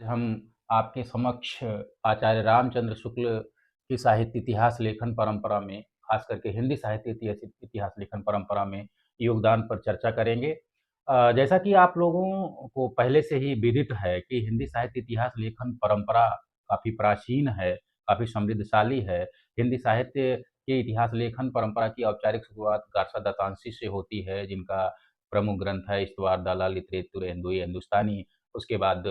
हम आपके समक्ष आचार्य रामचंद्र शुक्ल की साहित्य इतिहास लेखन परंपरा में, खास करके हिंदी साहित्य इतिहास लेखन परंपरा में योगदान पर चर्चा करेंगे। जैसा कि आप लोगों को पहले से ही विदित है कि हिंदी साहित्य इतिहास लेखन परंपरा काफ़ी प्राचीन है, काफ़ी समृद्धशाली है। हिंदी साहित्य के इतिहास लेखन परंपरा की औपचारिक शुरुआत गारसा दत्तांशी से होती है, जिनका प्रमुख ग्रंथ है इस्तवार-दाला लिटरेतुर हिंदुई हिंदुस्तानी। उसके बाद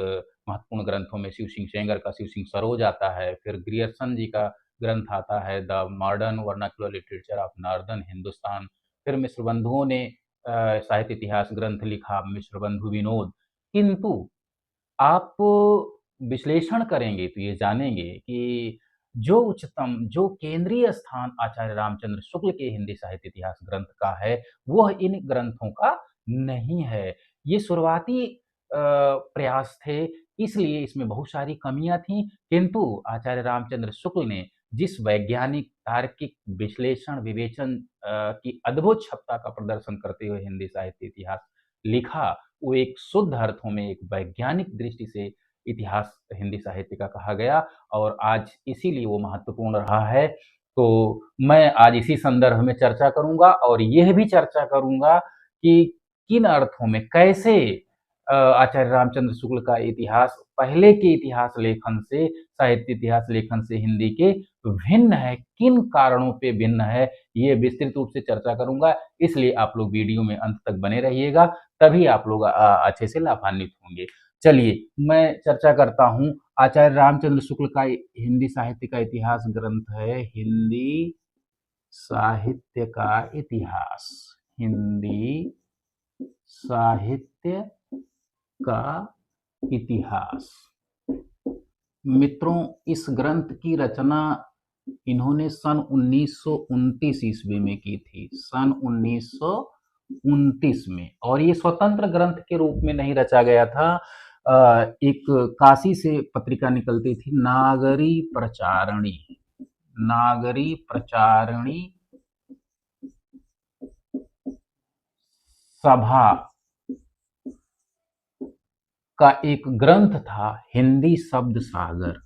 महत्वपूर्ण ग्रंथों में शिव सिंह सेंगर का शिव सिंह सरोज आता है, फिर ग्रियर्सन जी का ग्रंथ आता है the modern vernacular literature of northern Hindustan. फिर मिश्र बंधुओं ने साहित्य इतिहास ग्रंथ लिखा, मिश्र बंधु विनोद। किंतु आप विश्लेषण करेंगे तो ये जानेंगे कि जो केंद्रीय स्थान आचार्य रामचंद्र शुक्ल के हिंदी साहित्य इतिहास ग्रंथ का है, वह इन ग्रंथों का नहीं है। ये शुरुआती प्रयास थे, इसलिए इसमें बहुत सारी कमियाँ थीं, किंतु आचार्य रामचंद्र शुक्ल ने जिस वैज्ञानिक, तार्किक विश्लेषण, विवेचन की अद्भुत क्षमता का प्रदर्शन करते हुए हिंदी साहित्य इतिहास लिखा, वो एक शुद्ध अर्थों में एक वैज्ञानिक दृष्टि से इतिहास हिंदी साहित्य का कहा गया और आज इसीलिए वो महत्वपूर्ण रहा है। तो मैं आज इसी संदर्भ में चर्चा करूँगा और यह भी चर्चा करूँगा कि किन अर्थों में कैसे आचार्य रामचंद्र शुक्ल का इतिहास पहले के इतिहास लेखन से, साहित्य इतिहास लेखन से हिंदी के भिन्न है, किन कारणों पे भिन्न है, ये विस्तृत रूप से चर्चा करूँगा। इसलिए आप लोग वीडियो में अंत तक बने रहिएगा, तभी आप लोग अच्छे से लाभान्वित होंगे। चलिए, मैं चर्चा करता हूँ। आचार्य रामचंद्र शुक्ल का हिंदी साहित्य का इतिहास ग्रंथ है हिंदी साहित्य का इतिहास। हिंदी साहित्य का इतिहास। मित्रों, इस ग्रंथ की रचना इन्होंने सन 1929 ईस्वी में की थी, सन 1929 में। और ये स्वतंत्र ग्रंथ के रूप में नहीं रचा गया था। एक काशी से पत्रिका निकलती थी, नागरी प्रचारणी, नागरी प्रचारणी सभा का एक ग्रंथ था हिंदी शब्द सागर।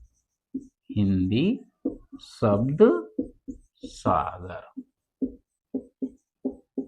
हिंदी शब्द सागर,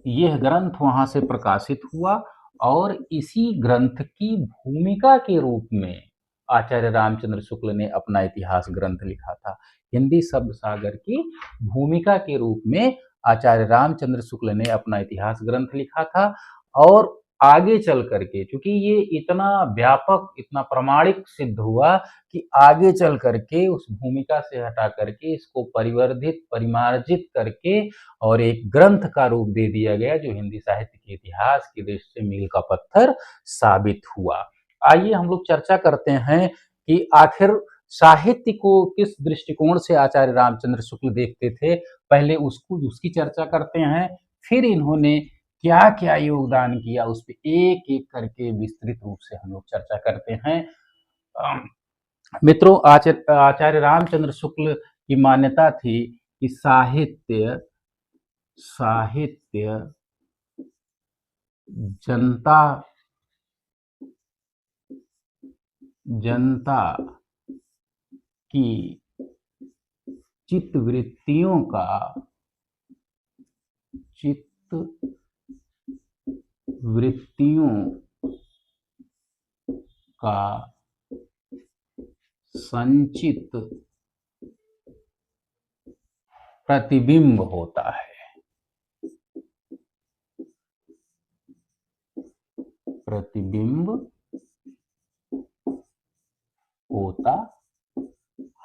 यह ग्रंथ वहां से प्रकाशित हुआ और इसी ग्रंथ की भूमिका के रूप में आचार्य रामचंद्र शुक्ल ने अपना इतिहास ग्रंथ लिखा था। हिंदी शब्द सागर की भूमिका के रूप में आचार्य रामचंद्र शुक्ल ने अपना इतिहास ग्रंथ लिखा था और आगे चल करके, क्योंकि ये इतना व्यापक, इतना प्रामाणिक सिद्ध हुआ कि आगे चल करके उस भूमिका से हटा करके इसको परिवर्धित, परिमार्जित करके और एक ग्रंथ का रूप दे दिया गया, जो हिंदी साहित्य के इतिहास की दृष्टि से मील का पत्थर साबित हुआ। आइए हम लोग चर्चा करते हैं कि आखिर साहित्य को किस दृष्टिकोण से आचार्य रामचंद्र शुक्ल देखते थे। पहले उसकी चर्चा करते हैं, फिर इन्होंने क्या क्या योगदान किया उस पर एक एक करके विस्तृत रूप से हम लोग चर्चा करते हैं। मित्रों, आचार्य रामचंद्र शुक्ल की मान्यता थी कि साहित्य साहित्य जनता जनता की चित्तवृत्तियों का संचित प्रतिबिंब होता है। प्रतिबिंब होता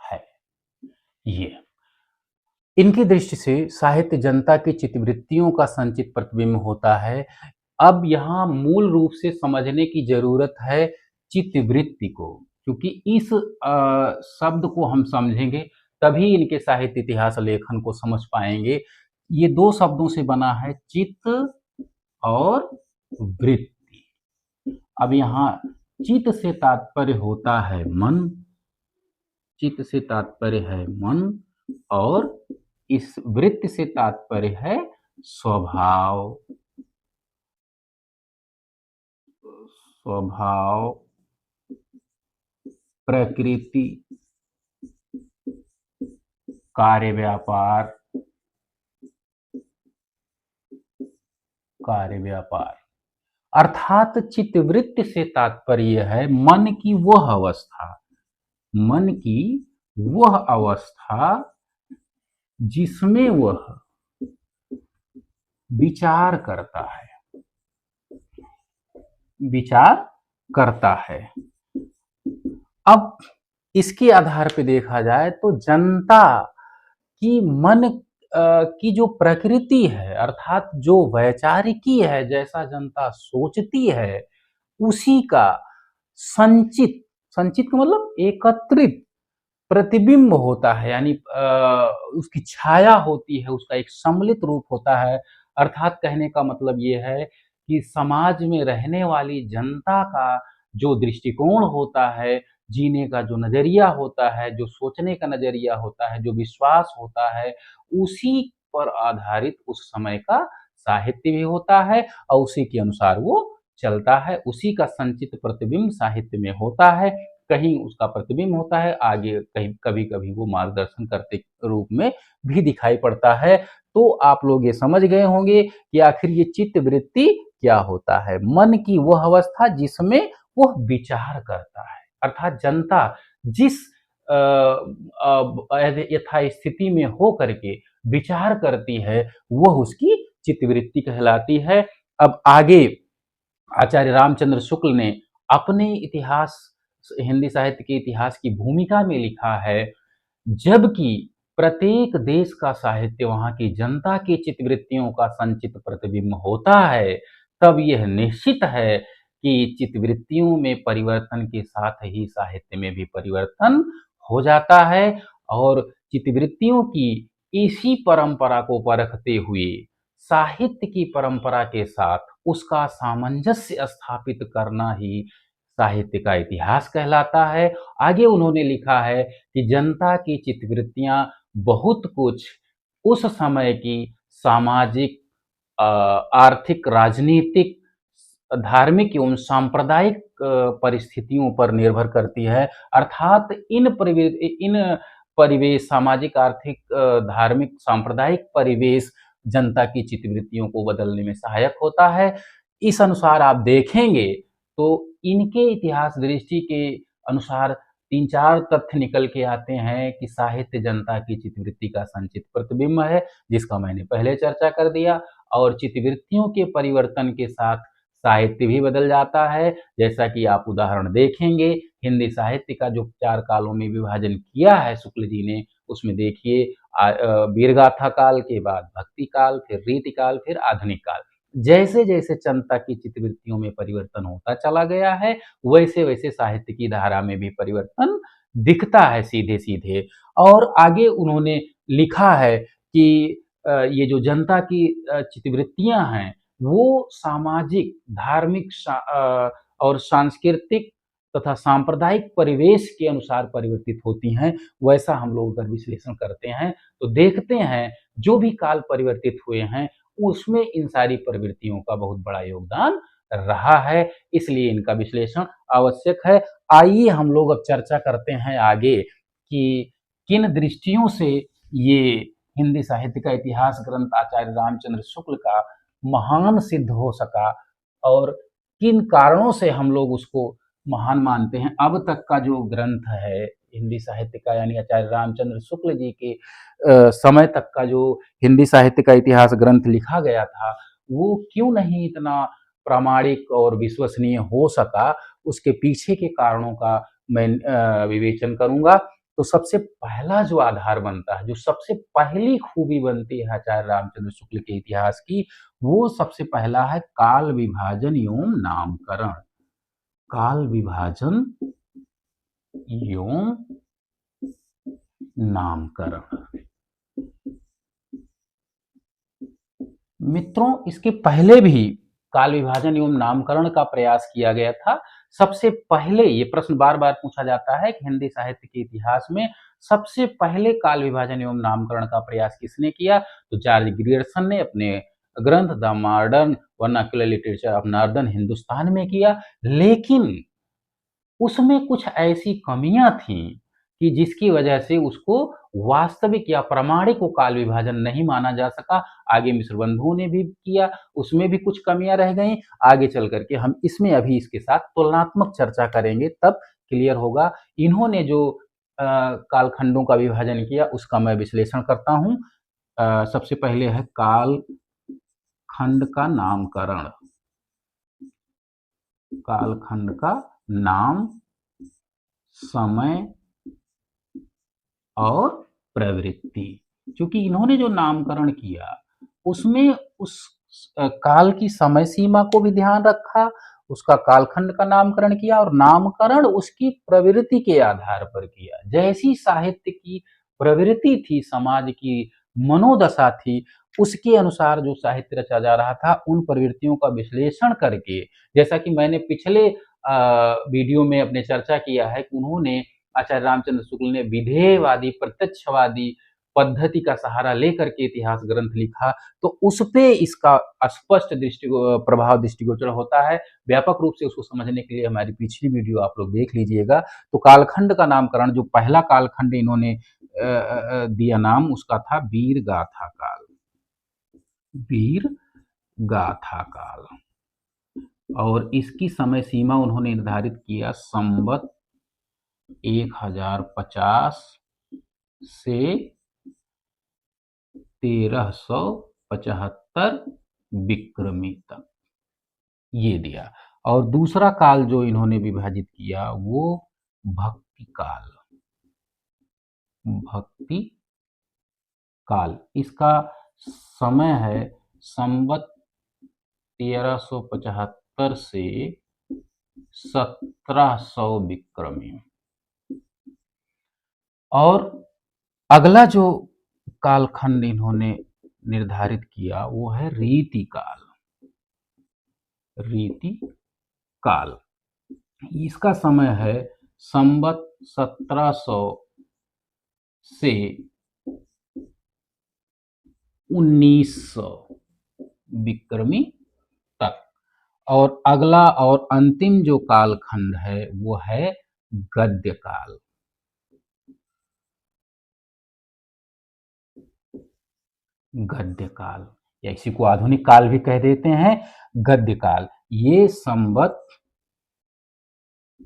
है। ये इनकी दृष्टि से साहित्य जनता की चित्तवृत्तियों का संचित प्रतिबिंब होता है। अब यहाँ मूल रूप से समझने की जरूरत है चित्तवृत्ति को, क्योंकि इस शब्द को हम समझेंगे तभी इनके साहित्य इतिहास लेखन को समझ पाएंगे। ये दो शब्दों से बना है, चित्त और वृत्ति। अब यहाँ चित्त से तात्पर्य होता है मन, चित्त से तात्पर्य है मन, और इस वृत्ति से तात्पर्य है स्वभाव। स्वभाव प्रकृति, कार्य व्यापार, कार्य व्यापार। अर्थात चित्तवृत्ति से तात्पर्य है मन की वह अवस्था, मन की वह अवस्था जिसमें वह विचार करता है, विचार करता है। अब इसके आधार पर देखा जाए तो जनता की मन की जो प्रकृति है, अर्थात जो वैचारिकी है, जैसा जनता सोचती है, उसी का संचित, संचित का मतलब एकत्रित प्रतिबिंब होता है, यानी उसकी छाया होती है, उसका एक सम्मिलित रूप होता है। अर्थात कहने का मतलब ये है कि समाज में रहने वाली जनता का जो दृष्टिकोण होता है, जीने का जो नजरिया होता है, जो सोचने का नजरिया होता है, जो विश्वास होता है, उसी पर आधारित उस समय का साहित्य भी होता है और उसी के अनुसार वो चलता है। उसी का संचित प्रतिबिंब साहित्य में होता है, कहीं उसका प्रतिबिंब होता है, आगे कहीं कभी कभी वो मार्गदर्शन करते रूप में भी दिखाई पड़ता है। तो आप लोग ये समझ गए होंगे कि आखिर ये चित्त वृत्ति क्या होता है। मन की वह अवस्था जिसमें वह विचार करता है, अर्थात जनता जिस यथा स्थिति में हो करके विचार करती है, वह उसकी चित्तवृत्ति कहलाती है। अब आगे आचार्य रामचंद्र शुक्ल ने अपने इतिहास, हिंदी साहित्य के इतिहास की भूमिका में लिखा है, जबकि प्रत्येक देश का साहित्य वहां की जनता की चित्तवृत्तियों का संचित प्रतिबिंब होता है, तब यह निश्चित है कि चित्तवृत्तियों में परिवर्तन के साथ ही साहित्य में भी परिवर्तन हो जाता है। और चित्तवृत्तियों की इसी परंपरा को परखते हुए साहित्य की परंपरा के साथ उसका सामंजस्य स्थापित करना ही साहित्य का इतिहास कहलाता है। आगे उन्होंने लिखा है कि जनता की चित्तवृत्तियां बहुत कुछ उस समय की सामाजिक, आर्थिक, राजनीतिक, धार्मिक एवं सांप्रदायिक परिस्थितियों पर निर्भर करती है। अर्थात इन परिवेश, सामाजिक, आर्थिक, धार्मिक, सांप्रदायिक परिवेश जनता की चित्तवृत्तियों को बदलने में सहायक होता है। इस अनुसार आप देखेंगे तो इनके इतिहास दृष्टि के अनुसार 3-4 तथ्य निकल के आते हैं कि साहित्य जनता की चित्तवृत्ति का संचित प्रतिबिंब है, जिसका मैंने पहले चर्चा कर दिया। और चित्तवृत्तियों के परिवर्तन के साथ साहित्य भी बदल जाता है, जैसा कि आप उदाहरण देखेंगे। हिंदी साहित्य का जो 4 कालों में विभाजन किया है शुक्ल जी ने, उसमें देखिए वीरगाथा काल के बाद भक्ति काल, फिर रीति काल, फिर आधुनिक काल। जैसे जैसे जनता की चित्तवृत्तियों में परिवर्तन होता चला गया है, वैसे वैसे साहित्य की धारा में भी परिवर्तन दिखता है सीधे सीधे। और आगे उन्होंने लिखा है कि ये जो जनता की चित्तवृत्तियां हैं, वो सामाजिक, धार्मिक और सांस्कृतिक तथा सांप्रदायिक परिवेश के अनुसार परिवर्तित होती हैं। वैसा हम लोग अगर विश्लेषण करते हैं तो देखते हैं जो भी काल परिवर्तित हुए हैं, उसमें इन सारी प्रवृत्तियों का बहुत बड़ा योगदान रहा है, इसलिए इनका विश्लेषण आवश्यक है। आइए हम लोग अब चर्चा करते हैं आगे कि किन दृष्टियों से ये हिंदी साहित्य का इतिहास ग्रंथ आचार्य रामचंद्र शुक्ल का महान सिद्ध हो सका और किन कारणों से हम लोग उसको महान मानते हैं। अब तक का जो ग्रंथ है हिंदी साहित्य का, यानी आचार्य रामचंद्र शुक्ल जी के समय तक का जो हिंदी साहित्य का इतिहास ग्रंथ लिखा गया था, वो क्यों नहीं इतना प्रामाणिक और विश्वसनीय हो सका, उसके पीछे के कारणों का मैं विवेचन करूंगा। तो सबसे पहला जो आधार बनता है, जो सबसे पहली खूबी बनती है आचार्य रामचंद्र शुक्ल के इतिहास की, वो सबसे पहला है काल विभाजन एवं नामकरण। काल विभाजन एवं नामकरण। मित्रों, इसके पहले भी काल विभाजन एवं नामकरण का प्रयास किया गया था। सबसे पहले, ये प्रश्न बार बार पूछा जाता है कि हिंदी साहित्य के इतिहास में सबसे पहले काल विभाजन एवं नामकरण का प्रयास किसने किया? तो जॉर्ज ग्रियर्सन ने अपने ग्रंथ the modern vernacular literature of northern Hindustan में किया। लेकिन उसमें कुछ ऐसी कमियां थीं कि जिसकी वजह से उसको वास्तविक या प्रामाणिक वो काल विभाजन नहीं माना जा सका। आगे मिश्र बंधुओं ने भी किया, उसमें भी कुछ कमियां रह गई। आगे चल करके हम इसमें अभी इसके साथ तुलनात्मक चर्चा करेंगे, तब क्लियर होगा। इन्होंने जो कालखंडों का विभाजन किया उसका मैं विश्लेषण करता हूं। सबसे पहले है काल खंड का नामकरण। कालखंड का नाम, समय और प्रवृत्ति। क्योंकि इन्होंने जो नामकरण किया उसमें उस काल की समय सीमा को भी ध्यान रखा, उसका कालखंड का नामकरण किया और नामकरण उसकी प्रवृत्ति के आधार पर किया। जैसी साहित्य की प्रवृत्ति थी, समाज की मनोदशा थी, उसके अनुसार जो साहित्य रचा जा रहा था, उन प्रवृत्तियों का विश्लेषण करके, जैसा कि मैंने पिछले वीडियो में अपने चर्चा किया है कि उन्होंने, आचार्य रामचंद्र शुक्ल ने विधेयवादी प्रत्यक्षवादी पद्धति का सहारा लेकर के इतिहास ग्रंथ लिखा, तो उस पे इसका स्पष्ट प्रभाव दृष्टिगोचर होता है। व्यापक रूप से उसको समझने के लिए हमारी पिछली वीडियो आप लोग देख लीजिएगा। तो कालखंड का नामकरण, जो पहला कालखंड इन्होंने दिया नाम, उसका था वीर गाथा काल। वीर गाथा काल। और इसकी समय सीमा उन्होंने निर्धारित किया संवत 1050 से 1375 विक्रमी तक, ये दिया। और दूसरा काल जो इन्होंने विभाजित किया वो भक्ति काल। भक्ति काल, इसका समय है संवत 1375 से 1700 विक्रमी। और अगला जो कालखंड इन्होंने निर्धारित किया वो है रीति काल। रीति काल, इसका समय है संवत 1700 से 1900 विक्रमी तक। और अगला और अंतिम जो कालखंड है वो है गद्य काल। गद्य काल, या इसी को आधुनिक काल भी कह देते हैं, गद्य काल। ये संवत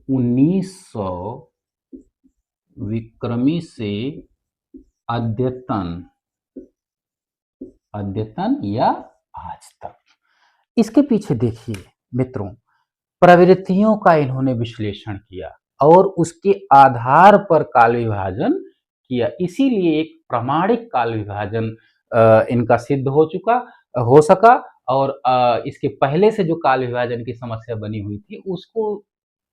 1900 विक्रमी से अद्यतन या आज तक। इसके पीछे देखिए मित्रों, प्रवृत्तियों का इन्होंने विश्लेषण किया और उसके आधार पर काल विभाजन किया। इसीलिए एक प्रामाणिक काल विभाजन इनका सिद्ध हो सका। और इसके पहले से जो काल विभाजन की समस्या बनी हुई थी उसको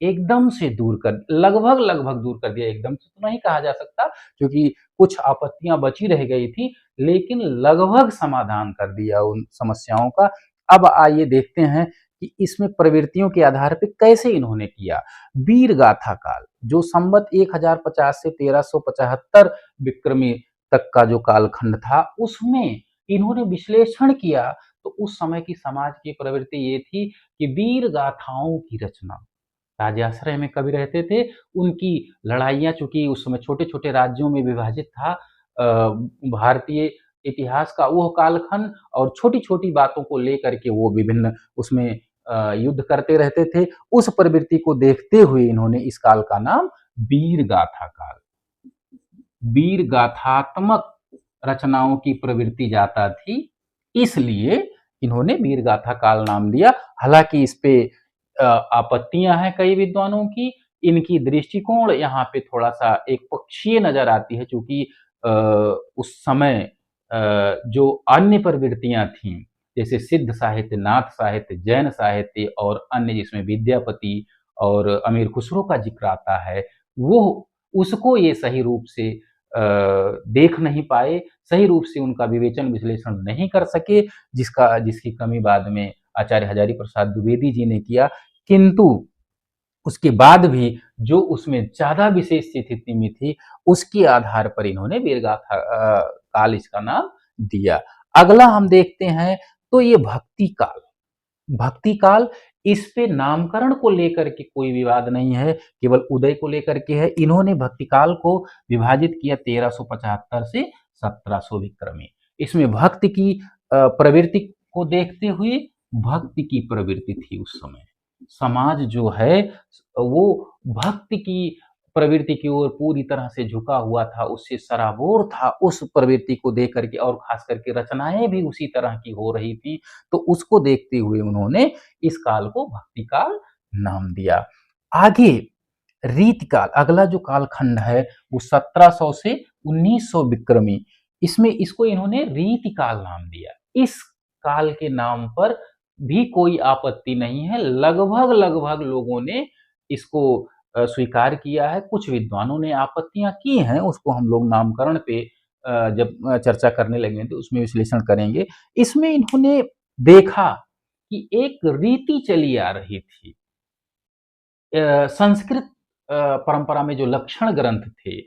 एकदम से दूर कर, लगभग दूर कर दिया। एकदम से तो नहीं कहा जा सकता क्योंकि कुछ आपत्तियां बची रह गई थी, लेकिन लगभग समाधान कर दिया उन समस्याओं का। अब आइए देखते हैं कि इसमें प्रवृत्तियों के आधार पर कैसे इन्होंने किया। वीर गाथा काल, जो संवत 1050 से 1375 विक्रमी तक का जो कालखंड था, उसमें इन्होंने विश्लेषण किया। तो उस समय की समाज की प्रवृत्ति ये थी कि वीर गाथाओं की रचना, राज्याश्रय में कवि रहते थे, उनकी लड़ाइयां, चूंकि उस समय छोटे छोटे राज्यों में विभाजित था भारतीय इतिहास का वो कालखंड, और छोटी छोटी बातों को लेकर के वो विभिन्न उसमें युद्ध करते रहते थे। उस प्रवृत्ति को देखते हुए इन्होंने इस काल का नाम वीर गाथा काल, वीर गाथात्मक रचनाओं की प्रवृत्ति जाता थी, इसलिए इन्होंने वीर गाथा काल नाम दिया। हालांकि इस पे आपत्तियां हैं कई विद्वानों की। इनकी दृष्टिकोण यहाँ पे थोड़ा सा एक पक्षीय नजर आती है, क्योंकि उस समय जो अन्य प्रवृत्तियां थीं, जैसे सिद्ध साहित्य, नाथ साहित्य, जैन साहित्य और अन्य जिसमें विद्यापति और अमीर खुसरो का जिक्र आता है, वो उसको ये सही रूप से देख नहीं पाए, सही रूप से उनका विवेचन विश्लेषण नहीं कर सके, जिसकी कमी बाद में आचार्य हजारी प्रसाद द्विवेदी जी ने किया। किंतु उसके बाद भी जो उसमें ज्यादा विशेष स्थिति में थी, उसके आधार पर इन्होंने वीरगाथा काल इसका नाम दिया। अगला हम देखते हैं तो ये भक्ति काल। भक्ति काल, इस पे नामकरण को लेकर के कोई विवाद नहीं है, केवल उदय को लेकर के है। इन्होंने भक्तिकाल को विभाजित किया 1375 से 1700 विक्रमी। इसमें भक्ति की प्रवृत्ति को देखते हुए, भक्ति की प्रवृत्ति थी उस समय, समाज जो है वो भक्ति की प्रवृत्ति की ओर पूरी तरह से झुका हुआ था, उससे सराबोर था उस प्रवृत्ति को देख करके, और खास करके रचनाएं भी उसी तरह की हो रही थी। तो उसको देखते हुए उन्होंने इस काल को भक्ति काल नाम दिया। आगे रीतिकाल, अगला जो कालखंड है वो 1700 से 1900 विक्रमी, इसमें इसको इन्होंने रीतिकाल नाम दिया। इस काल के नाम पर भी कोई आपत्ति नहीं है, लगभग लगभग लोगों ने इसको स्वीकार किया है। कुछ विद्वानों ने आपत्तियां की हैं, उसको हम लोग नामकरण पे जब चर्चा करने लगेंगे तो उसमें विश्लेषण करेंगे। इसमें इन्होंने देखा कि एक रीति चली आ रही थी, संस्कृत परंपरा में जो लक्षण ग्रंथ थे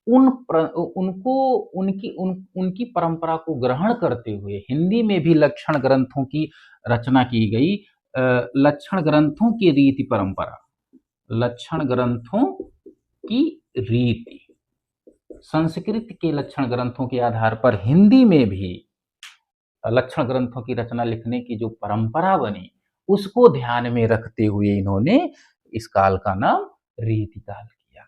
उनको उनकी परंपरा को ग्रहण करते हुए हिंदी में भी लक्षण ग्रंथों की रचना की गई। लक्षण ग्रंथों की रीति परंपरा, लक्षण ग्रंथों की रीति, संस्कृत के लक्षण ग्रंथों के आधार पर हिंदी में भी लक्षण ग्रंथों की रचना लिखने की जो परंपरा बनी, उसको ध्यान में रखते हुए इन्होंने इस काल का नाम रीतिकाल किया।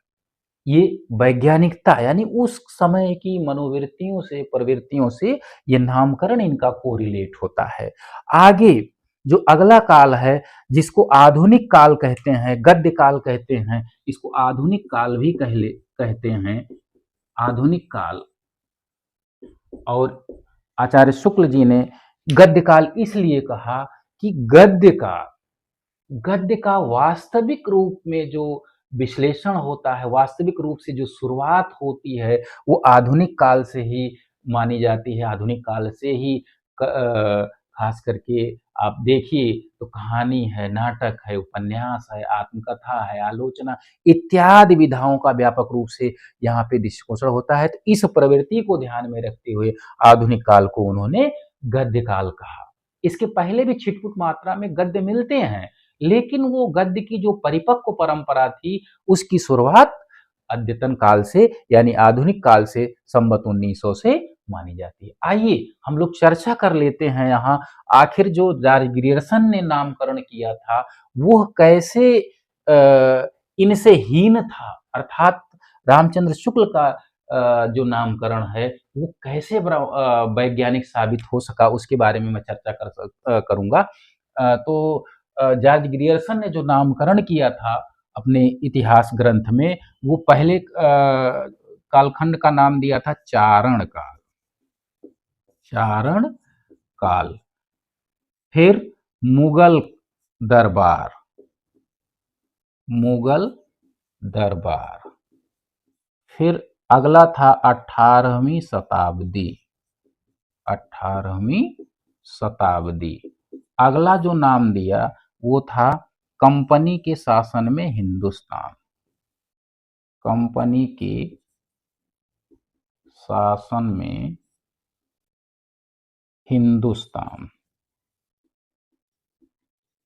ये वैज्ञानिकता यानी उस समय की मनोवृत्तियों से, प्रवृत्तियों से ये नामकरण इनका कोरिलेट होता है। आगे जो अगला काल है जिसको आधुनिक काल कहते हैं, गद्य काल कहते हैं, इसको आधुनिक काल भी कहते हैं, आधुनिक काल। और आचार्य शुक्ल जी ने गद्य काल इसलिए कहा कि गद्य का वास्तविक रूप में जो विश्लेषण होता है, वास्तविक रूप से जो शुरुआत होती है, वो आधुनिक काल से ही मानी जाती है। आधुनिक काल से ही खास करके आप देखिए तो कहानी है, नाटक है, उपन्यास है, आत्मकथा है, आलोचना इत्यादि विधाओं का व्यापक रूप से यहाँ पे दृष्टिगोचर होता है। तो इस प्रवृत्ति को ध्यान में रखते हुए आधुनिक काल को उन्होंने गद्य काल कहा। इसके पहले भी छिटपुट मात्रा में गद्य मिलते हैं, लेकिन वो गद्य की जो परिपक्व परंपरा थी उसकी शुरुआत अद्यतन काल से यानी आधुनिक काल से संवत 1900 से मानी जाती है। आइए हम लोग चर्चा कर लेते हैं यहाँ, आखिर जो जॉर्ज ग्रियर्सन ने नामकरण किया था वो कैसे इनसे हीन था, अर्थात रामचंद्र शुक्ल का जो नामकरण है वो कैसे वैज्ञानिक साबित हो सका, उसके बारे में मैं चर्चा करूंगा। तो जॉर्ज ग्रियर्सन ने जो नामकरण किया था अपने इतिहास ग्रंथ में, वो पहले कालखंड का नाम दिया था चारण काल, चारण काल। फिर मुगल दरबार, मुगल दरबार। फिर अगला था 18वीं शताब्दी, 18वीं शताब्दी। अगला जो नाम दिया वो था कंपनी के शासन में हिंदुस्तान, कंपनी के शासन में हिंदुस्तान,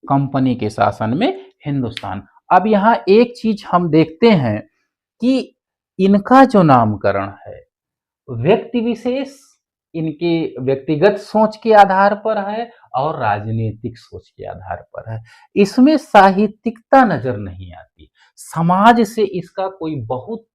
कंपनी के शासन में हिंदुस्तान। अब यहाँ एक चीज हम देखते हैं कि इनका जो नामकरण है व्यक्ति विशेष, इनके व्यक्तिगत सोच के आधार पर है और राजनीतिक सोच के आधार पर है। इसमें साहित्यिकता नजर नहीं आती, समाज से इसका कोई बहुत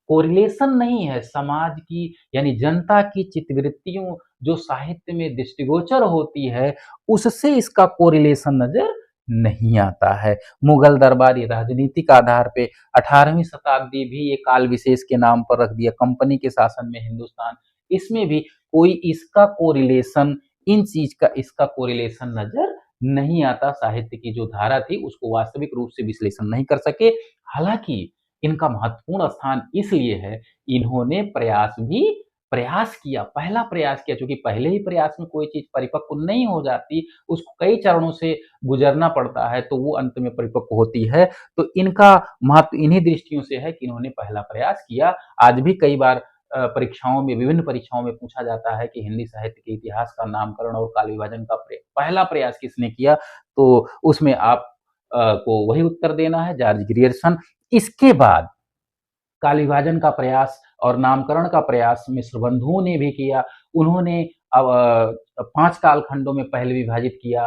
कोरिलेशन नहीं है। समाज की यानी जनता की चित्तवृत्तियों जो साहित्य में दृष्टिगोचर होती है उससे इसका कोरिलेशन नजर नहीं आता है। मुगल दरबारी राजनीतिक आधार पे 18वीं शताब्दी भी एक काल विशेष के नाम पर रख दिया, कंपनी के शासन में हिंदुस्तान, इसमें भी कोई इसका कोरिलेशन, इन चीज का इसका कोरिलेशन नजर नहीं आता। साहित्य की जो धारा थी उसको वास्तविक रूप से विश्लेषण नहीं कर सके। हालांकि इनका महत्वपूर्ण स्थान इसलिए है, इन्होंने प्रयास किया, पहला प्रयास किया, क्योंकि पहले ही प्रयास में कोई चीज परिपक्व नहीं हो जाती, उसको कई चरणों से गुजरना पड़ता है तो वो अंत में परिपक्व होती है। तो इनका महत्व इन्हीं दृष्टियों से है कि इन्होंने पहला प्रयास किया। आज भी कई बार परीक्षाओं में, विभिन्न परीक्षाओं में पूछा जाता है कि हिंदी साहित्य के इतिहास का नामकरण और काल विभाजन का पहला प्रयास किसने किया, तो उसमें आप को वही उत्तर देना है, जॉर्ज ग्रियर्सन। इसके बाद काल विभाजन का प्रयास और नामकरण का प्रयास मिश्र बंधुओं ने भी किया। उन्होंने 5 कालखंडों में पहले विभाजित किया,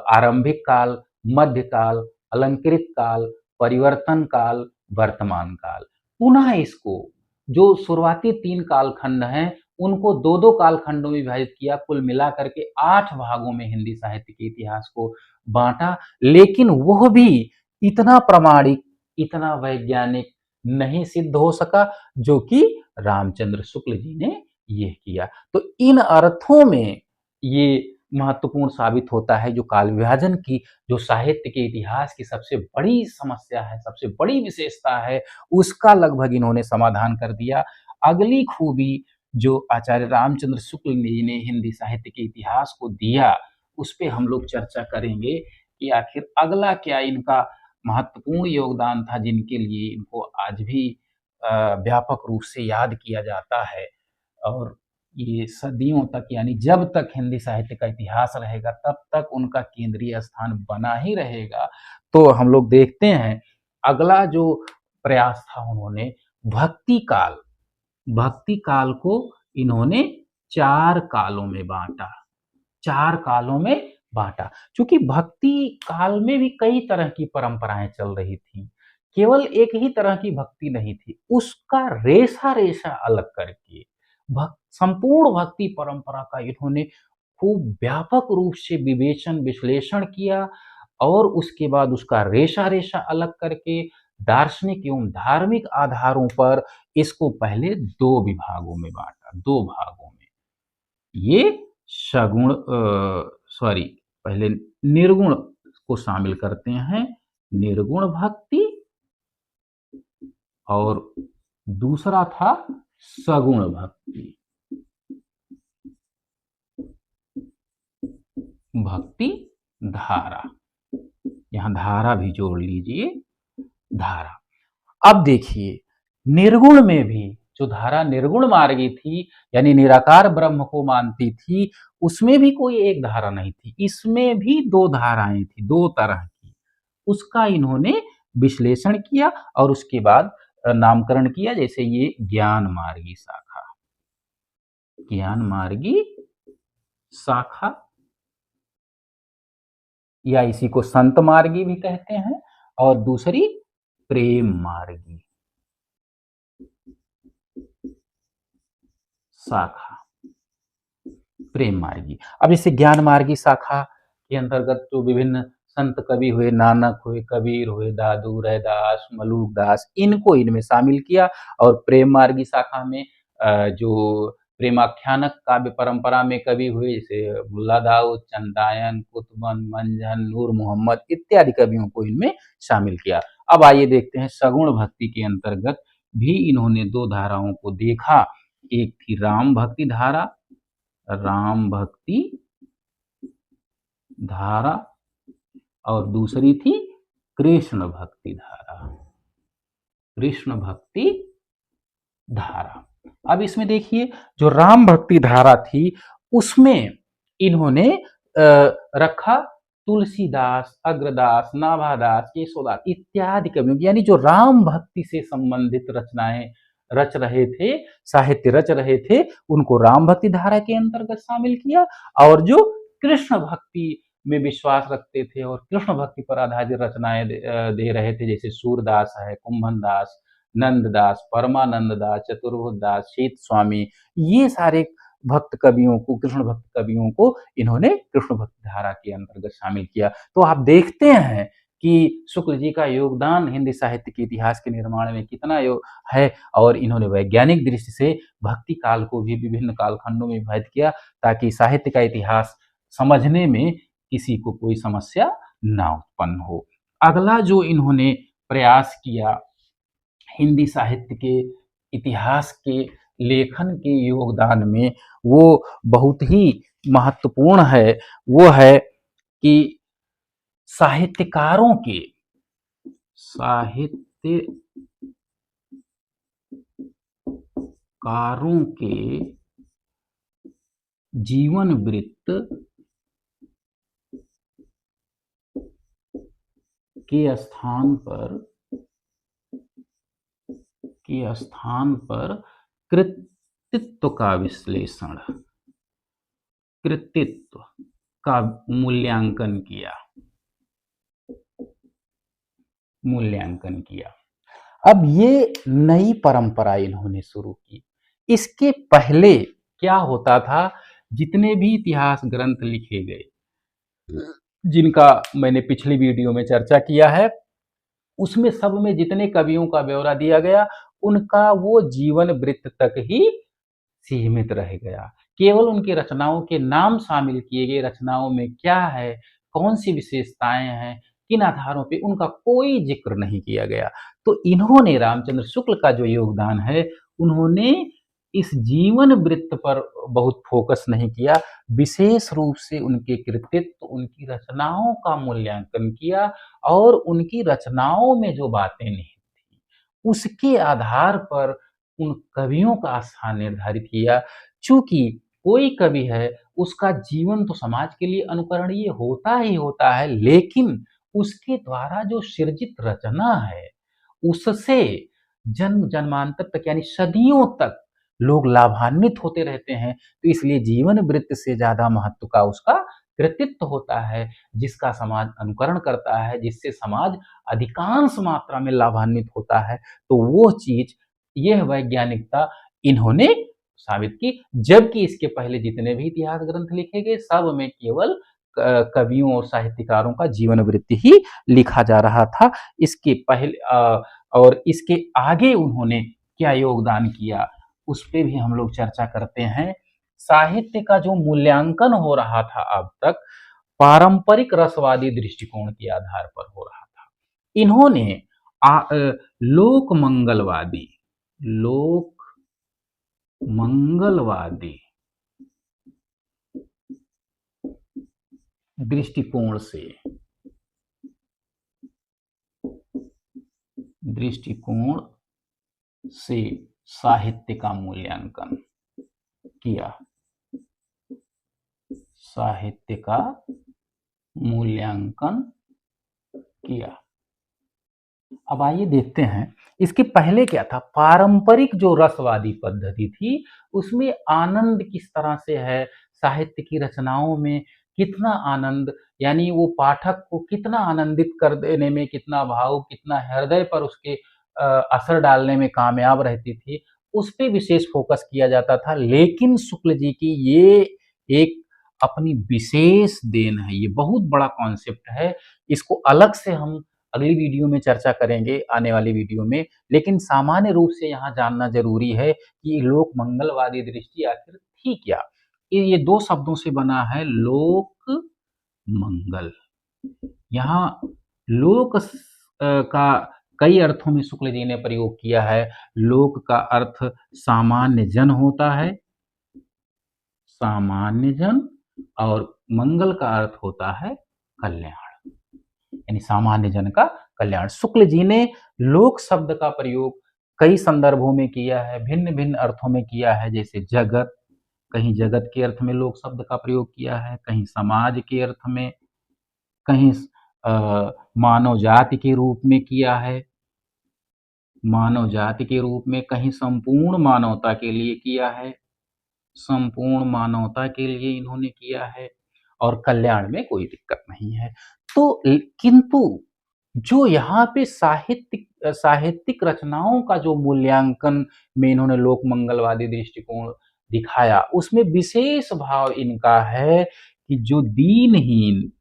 आरंभिक काल, मध्यकाल, अलंकृत काल, परिवर्तन काल, वर्तमान काल। पुनः इसको जो शुरुआती 3 कालखंड हैं, उनको 2-2 कालखंडों में विभाजित किया। कुल मिलाकर के 8 भागों में हिंदी साहित्य के इतिहास को बाँटा, लेकिन वह भी इतना प्रामाणिक, इतना वैज्ञानिक नहीं सिद्ध हो सका जो कि रामचंद्र शुक्ल जी ने ये किया। तो इन अर्थों में ये महत्वपूर्ण साबित होता है, जो काल विभाजन की, जो साहित्य के इतिहास की सबसे बड़ी समस्या है, सबसे बड़ी विशेषता है, उसका लगभग इन्होंने समाधान कर दिया। अगली खूबी जो आचार्य रामचंद्र शुक्ल जी ने हिंदी साहित्य के इतिहास को दिया, उस पे हम लोग चर्चा करेंगे कि आखिर अगला क्या इनका महत्वपूर्ण योगदान था, जिनके लिए इनको आज भी व्यापक रूप से याद किया जाता है। और ये सदियों तक, यानी जब तक हिंदी साहित्य का इतिहास रहेगा, तब तक उनका केंद्रीय स्थान बना ही रहेगा। तो हम लोग देखते हैं अगला जो प्रयास था, उन्होंने भक्ति काल, भक्ति काल को इन्होंने 4 कालों में बाँटा, 4 कालों में बाँटा। चूँकि भक्ति काल में भी कई तरह की परंपराएँ चल रही थीं, केवल एक ही तरह की भक्ति नहीं थी, उसका रेशा-रेशा अलग करके संपूर्ण भक्ति परंपरा का इन्होंने खूब व्यापक रूप से विवेचन, विश्लेषण किया और उसके बाद उसका रेशा-रेशा अलग करके दार्शनिक एवं धार्मिक आधारों पर इसको पहले 2 विभागों में बाँटा, 2 भागों में। ये सगुण सॉरी पहले निर्गुण को शामिल करते हैं, निर्गुण भक्ति, और दूसरा था सगुण भक्ति, भक्ति धारा। यहां धारा भी जोड़ लीजिए, धारा। अब देखिए, निर्गुण में भी जो धारा निर्गुण मार्गी थी, यानी निराकार ब्रह्म को मानती थी, उसमें भी कोई एक धारा नहीं थी, इसमें भी 2 धाराएं थी, 2 तरह की। उसका इन्होंने विश्लेषण किया और उसके बाद नामकरण किया, जैसे ये ज्ञान मार्गी शाखा, ज्ञान मार्गी शाखा, या इसी को संत मार्गी भी कहते हैं, और दूसरी प्रेम मार्गी शाखा, प्रेम मार्गी। अब इसे ज्ञान मार्गी शाखा के अंतर्गत जो विभिन्न संत कवि हुए, नानक हुए, कबीर हुए, दादू, रैदास, मलूक दास, इनको इनमें शामिल किया। और प्रेम मार्गी शाखा में जो प्रेमाख्यानक काव्य परंपरा में कवि हुए, जैसे मुल्ला दाऊद, चंदायन, कुतुबन, मंझन, नूर मोहम्मद इत्यादि कवियों को इनमें शामिल किया। अब आइए देखते हैं, सगुण भक्ति के अंतर्गत भी इन्होंने 2 धाराओं को देखा। एक थी राम भक्ति धारा, राम भक्ति धारा, और दूसरी थी कृष्ण भक्ति धारा, कृष्ण भक्ति धारा। अब इसमें देखिए, जो राम भक्ति धारा थी, उसमें इन्होंने रखा तुलसीदास, अग्रदास, नाभादास, केशवदास इत्यादि कवियों, यानी जो राम भक्ति से संबंधित रचनाएं रच रहे थे, साहित्य रच रहे थे, उनको राम भक्ति धारा के अंतर्गत शामिल किया। और जो कृष्ण भक्ति में विश्वास रखते थे और कृष्ण भक्ति पर आधारित रचनाएं दे रहे थे, जैसे सूरदास है, कुंभन दास, नंददास, परमानंद दास, चतुर्भुज दास, शीत स्वामी, ये सारे भक्त कवियों को, कृष्ण भक्त कवियों को इन्होंने कृष्ण भक्त धारा के अंतर्गत शामिल किया। तो आप देखते हैं कि शुक्ल जी का योगदान हिंदी साहित्य के इतिहास के निर्माण में कितना है। और इन्होंने वैज्ञानिक दृष्टि से भक्ति काल को भी विभिन्न कालखंडों में विभाजित किया, ताकि साहित्य का इतिहास समझने में किसी को कोई समस्या ना उत्पन्न हो। अगला जो इन्होंने प्रयास किया हिंदी साहित्य के इतिहास के लेखन के योगदान में, वो बहुत ही महत्वपूर्ण है। वो है कि साहित्यकारों के, साहित्यकारों कारों के जीवन वृत्त के स्थान पर कृतित्व का विश्लेषण, कृतित्व का मूल्यांकन किया। अब ये नई परंपरा इन्होंने शुरू की। इसके पहले क्या होता था, जितने भी इतिहास ग्रंथ लिखे गए, जिनका मैंने पिछली वीडियो में चर्चा किया है, उसमें सब में जितने कवियों का ब्यौरा दिया गया, उनका वो जीवन वृत्त तक ही सीमित रह गया। केवल उनकी रचनाओं के नाम शामिल किए गए, रचनाओं में क्या है, कौन सी विशेषताएं हैं, किन आधारों पे, उनका कोई जिक्र नहीं किया गया। तो इन्होंने, रामचंद्र शुक्ल का जो योगदान है, उन्होंने इस जीवन वृत्त पर बहुत फोकस नहीं किया, विशेष रूप से उनके कृतित्व, उनकी रचनाओं का मूल्यांकन किया और उनकी रचनाओं में जो बातें निहित थी, उसके आधार पर उन कवियों का स्थान निर्धारित किया। चूंकि कोई कवि है, उसका जीवन तो समाज के लिए अनुकरणीय होता ही होता है, लेकिन उसके द्वारा जो सृजित रचना है, उससे जन्म जन्मांतर तक यानी सदियों तक लोग लाभान्वित होते रहते हैं। तो इसलिए जीवन वृत्त से ज्यादा महत्व का उसका कृतित्व होता है, जिसका समाज अनुकरण करता है, जिससे समाज अधिकांश मात्रा में लाभान्वित होता है। तो वो चीज, यह वैज्ञानिकता इन्होंने साबित की। जबकि इसके पहले जितने भी इतिहास ग्रंथ लिखे गए, सब में केवल कवियों और साहित्यकारों का जीवन वृत्ति ही लिखा जा रहा था। इसके पहले और इसके आगे उन्होंने क्या योगदान किया, उस पर भी हम लोग चर्चा करते हैं। साहित्य का जो मूल्यांकन हो रहा था अब तक, पारंपरिक रसवादी दृष्टिकोण के आधार पर हो रहा था। इन्होंने लोक मंगलवादी दृष्टिकोण से साहित्य का मूल्यांकन किया, साहित्य का मूल्यांकन किया। अब आइए देखते हैं, इसके पहले क्या था। पारंपरिक जो रसवादी पद्धति थी, उसमें आनंद किस तरह से है, साहित्य की रचनाओं में कितना आनंद, यानी वो पाठक को कितना आनंदित कर देने में, कितना भाव, कितना हृदय पर उसके असर डालने में कामयाब रहती थी, उस पर विशेष फोकस किया जाता था। लेकिन शुक्ल जी की ये एक अपनी विशेष देन है, ये बहुत बड़ा कॉन्सेप्ट है। इसको अलग से हम अगली वीडियो में चर्चा करेंगे, आने वाली वीडियो में। लेकिन सामान्य रूप से यहाँ जानना जरूरी है कि लोक मंगलवादी दृष्टि आखिर थी क्या। ये दो शब्दों से बना है, लोक मंगल। यहाँ लोक का कई अर्थों में शुक्ल जी ने प्रयोग किया है। लोक का अर्थ सामान्य जन होता है, सामान्य जन, और मंगल का अर्थ होता है कल्याण, यानी सामान्य जन का कल्याण। शुक्ल जी ने लोक शब्द का प्रयोग कई संदर्भों में किया है, भिन्न भिन्न अर्थों में किया है। जैसे जगत, कहीं जगत के अर्थ में लोक शब्द का प्रयोग किया है, कहीं समाज के अर्थ में, कहीं मानव जाति के रूप में किया है, मानव जाति के रूप में, कहीं संपूर्ण मानवता के लिए किया है, संपूर्ण मानवता के लिए इन्होंने किया है, और कल्याण में कोई दिक्कत नहीं है। तो किंतु जो यहाँ पे साहित्यिक रचनाओं का जो मूल्यांकन में इन्होंने लोक मंगलवादी दृष्टिकोण दिखाया, उसमें विशेष भाव इनका है कि जो दीनहीन,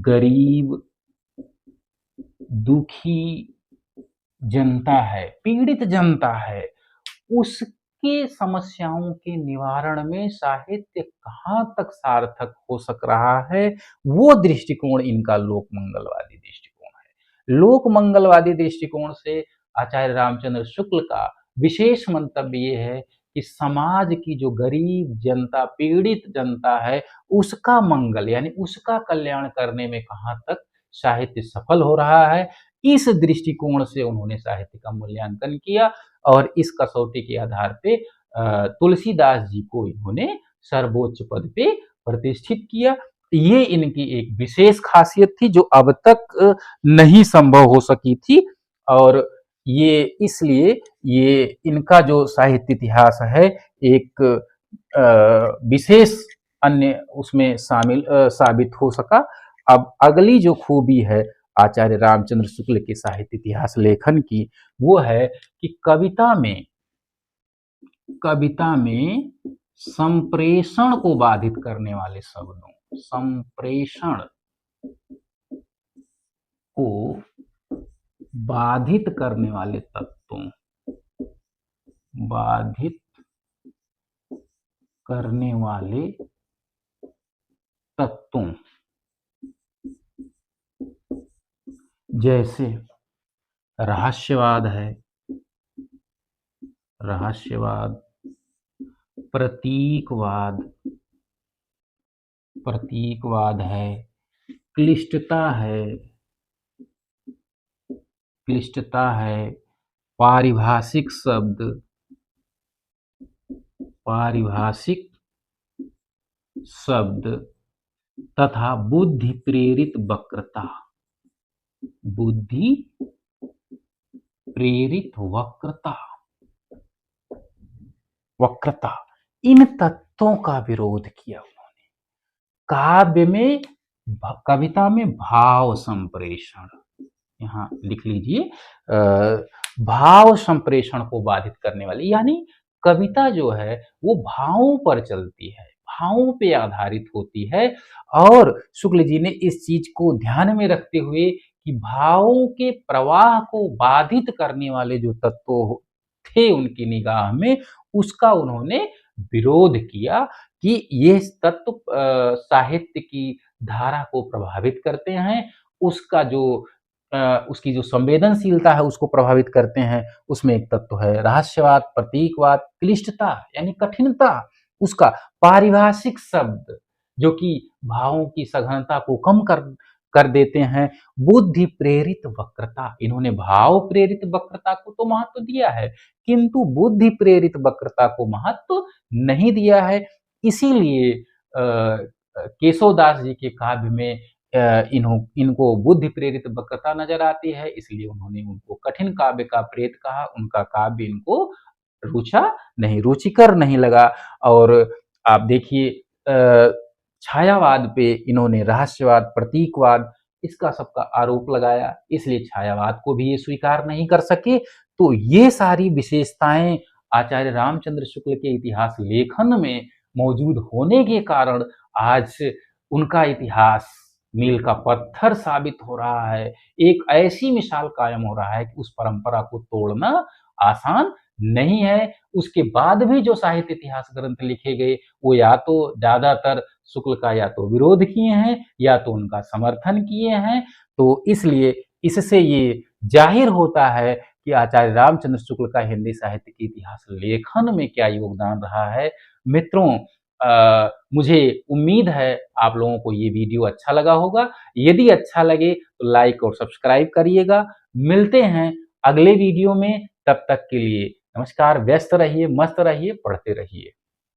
गरीब, दुखी जनता है, पीड़ित जनता है, उसके समस्याओं के निवारण में साहित्य कहाँ तक सार्थक हो सक रहा है, वो दृष्टिकोण इनका लोक मंगलवादी दृष्टिकोण है। लोक मंगलवादी दृष्टिकोण से आचार्य रामचंद्र शुक्ल का विशेष मंतव्य ये है कि समाज की जो गरीब जनता, पीड़ित जनता है, उसका मंगल यानी उसका कल्याण करने में कहाँ तक साहित्य सफल हो रहा है, इस दृष्टिकोण से उन्होंने साहित्य का मूल्यांकन किया और इस कसौटी के आधार पे तुलसीदास जी को इन्होंने सर्वोच्च पद पे प्रतिष्ठित किया। ये इनकी एक विशेष खासियत थी जो अब तक नहीं संभव हो सकी थी और ये इसलिए ये इनका जो साहित्य इतिहास है एक विशेष अन्य उसमें शामिल साबित हो सका। अब अगली जो खूबी है आचार्य रामचंद्र शुक्ल के साहित्य इतिहास लेखन की वो है कि कविता में संप्रेषण को बाधित करने वाले शब्दों, संप्रेषण को बाधित करने वाले तत्वों, बाधित करने वाले तत्वों जैसे रहस्यवाद है, रहस्यवाद, प्रतीकवाद, प्रतीकवाद है, क्लिष्टता है, क्लिष्टता है, पारिभाषिक शब्द, पारिभाषिक शब्द तथा बुद्धि प्रेरित वक्रता, बुद्धि प्रेरित वक्रता, वक्रता, इन तत्वों का विरोध किया उन्होंने। काव्य में, कविता में भाव संप्रेषण, यहाँ लिख लीजिए, भाव संप्रेषण को बाधित करने वाली, यानी कविता जो है वो भावों पर चलती है, भावों पे आधारित होती है और शुक्ल जी ने इस चीज को ध्यान में रखते हुए कि भावों के प्रवाह को बाधित करने वाले जो तत्व थे उनकी निगाह में, उसका उन्होंने विरोध किया कि ये तत्व साहित्य की धारा को प्रभावित करते हैं, उसका जो उसकी जो संवेदनशीलता है उसको प्रभावित करते हैं। उसमें एक तत्व है रहस्यवाद, प्रतीकवाद, क्लिष्टता यानी कठिनता, उसका पारिभाषिक शब्द जो कि भावों की सघनता को कम कर देते हैं, बुद्धि प्रेरित वक्रता, इन्होंने भाव प्रेरित वक्रता को तो महत्व दिया है किंतु बुद्धि प्रेरित वक्रता को महत्व नहीं दिया है। इसीलिए केशवदास जी के काव्य में इनको बुद्धि प्रेरित वक्रता नजर आती है, इसलिए उन्होंने उनको कठिन काव्य का प्रेत कहा, उनका काव्य इनको रुचा नहीं, रुचिकर नहीं लगा। और आप देखिए छायावाद पे इन्होंने रहस्यवाद, प्रतीकवाद, इसका सबका आरोप लगाया, इसलिए छायावाद को भी ये स्वीकार नहीं कर सके। तो ये सारी विशेषताएं आचार्य रामचंद्र शुक्ल के इतिहास लेखन में मौजूद होने के कारण आज उनका इतिहास मील का पत्थर साबित हो रहा है, एक ऐसी मिसाल कायम हो रहा है कि उस परंपरा को तोड़ना आसान नहीं है। उसके बाद भी जो साहित्य इतिहास ग्रंथ लिखे गए वो या तो ज्यादातर शुक्ल का या तो विरोध किए हैं या तो उनका समर्थन किए हैं। तो इसलिए इससे ये जाहिर होता है कि आचार्य रामचंद्र शुक्ल का हिंदी साहित्य के इतिहास लेखन में क्या योगदान रहा है। मित्रों, मुझे उम्मीद है आप लोगों को ये वीडियो अच्छा लगा होगा। यदि अच्छा लगे तो लाइक और सब्सक्राइब करिएगा। मिलते हैं अगले वीडियो में, तब तक के लिए नमस्कार। व्यस्त रहिए, मस्त रहिए, पढ़ते रहिए।